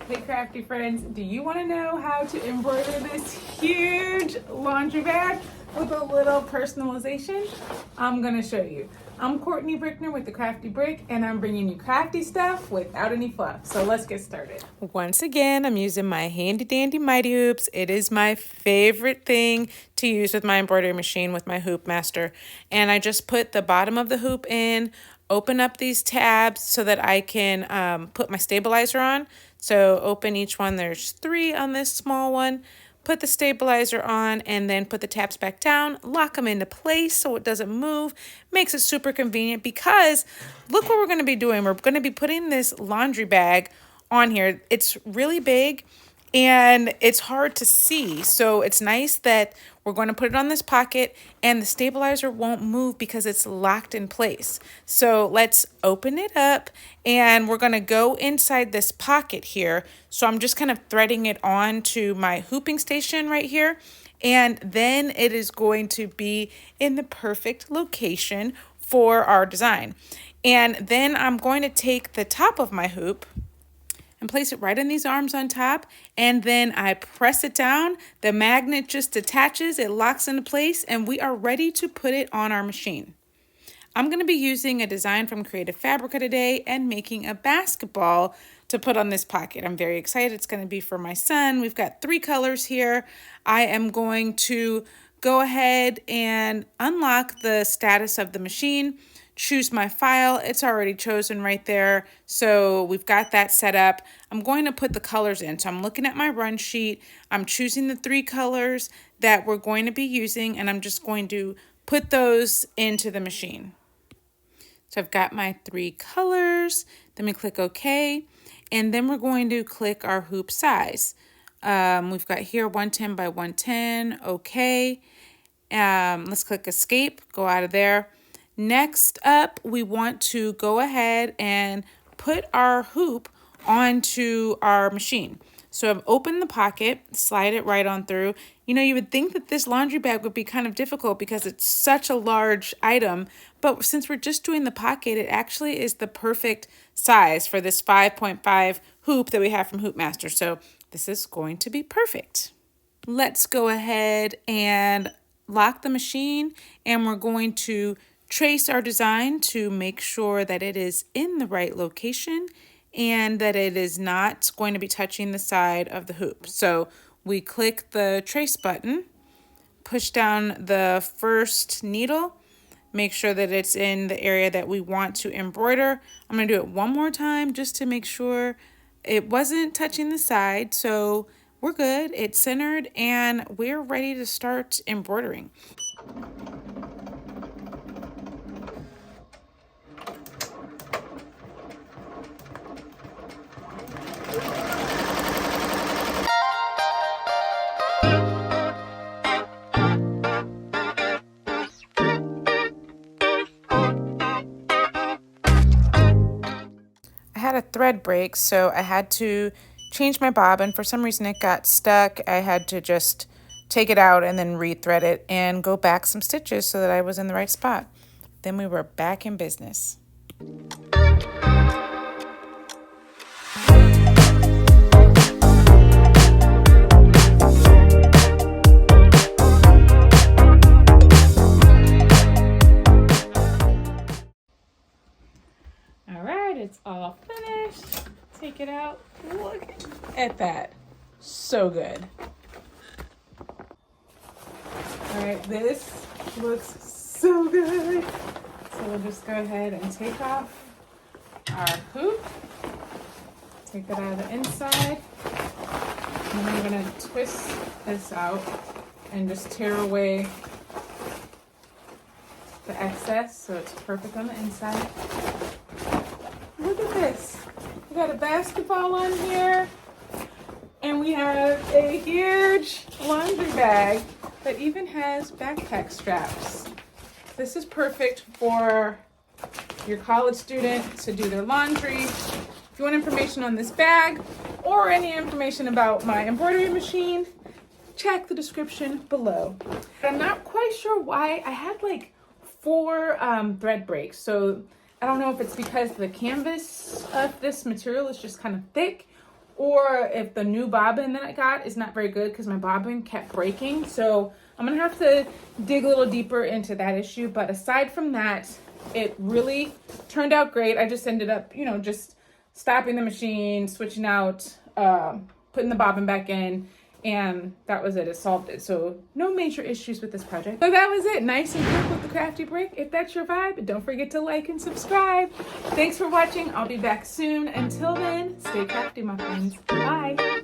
Hey crafty friends, do you want to know how to embroider this huge laundry bag with a little personalization? I'm going to show you. I'm Courtney Brickner with the Crafty Brick, and I'm bringing you crafty stuff without any fluff. So let's get started. Once again, I'm using my handy dandy Mighty Hoops. It is my favorite thing to use with my embroidery machine with my Hoop Master. And I just put the bottom of the hoop in, open up these tabs so that I can put my stabilizer on. So open each one, there's 3 on this small one. Put the stabilizer on and then put the tabs back down, lock them into place so it doesn't move. Makes it super convenient because look what we're going to be doing. We're going to be putting this laundry bag on here. It's really big and it's hard to see. So it's nice that we're going to put it on this pocket and the stabilizer won't move because it's locked in place. So let's open it up and we're going to go inside this pocket here. So I'm just kind of threading it on to my hooping station right here. And then it is going to be in the perfect location for our design. And then I'm going to take the top of my hoop and place it right in these arms on top, and then I press it down. The magnet just attaches, it locks into place, and we are ready to put it on our machine. I'm going to be using a design from Creative Fabrica today and making a basketball to put on this pocket. I'm very excited. It's going to be for my son. We've got 3 colors here. I am going to go ahead and unlock the status of the machine, choose my file. It's already chosen right there. So we've got that set up. I'm going to put the colors in. So I'm looking at my run sheet. I'm choosing the 3 colors that we're going to be using, and I'm just going to put those into the machine. So I've got my 3 colors. Then we click OK. And then we're going to click our hoop size. We've got here 110 by 110. OK. Let's click Escape. Go out of there. Next up, we want to go ahead and put our hoop onto our machine. So I've opened the pocket, slide it right on through. You know, you would think that this laundry bag would be kind of difficult because it's such a large item, but since we're just doing the pocket, it actually is the perfect size for this 5.5 hoop that we have from Hoop Master. So this is going to be perfect. Let's go ahead and lock the machine, and we're going to trace our design to make sure that it is in the right location and that it is not going to be touching the side of the hoop. So we click the trace button, push down the first needle, make sure that it's in the area that we want to embroider. I'm going to do it one more time just to make sure it wasn't touching the side. So we're good, it's centered, and we're ready to start embroidering. I had a thread break, so I had to change my bobbin. For some reason it got stuck. I had to just take it out and then re-thread it and go back some stitches so that I was in the right spot. Then we were back in business. It's all finished. Take it out. Look at that. So good. All right, this looks so good. So we'll just go ahead and take off our hoop. Take that out of the inside. And then I'm gonna twist this out and just tear away the excess so it's perfect on the inside. Look at this. We got a basketball on here, and we have a huge laundry bag that even has backpack straps. This is perfect for your college student to do their laundry. If you want information on this bag or any information about my embroidery machine, check the description below. I'm not quite sure why. I had like 4 thread breaks, so I don't know if it's because the canvas of this material is just kind of thick, or if the new bobbin that I got is not very good because my bobbin kept breaking. So I'm gonna have to dig a little deeper into that issue. But aside from that, it really turned out great. I just ended up, just stopping the machine, switching out, putting the bobbin back in, and that was it. It solved it. So no major issues with this project. So that was it. Nice and quick with the crafty brick. If that's your vibe, don't forget to like and subscribe. Thanks for watching. I'll be back soon. Until then, stay crafty, my friends. Bye.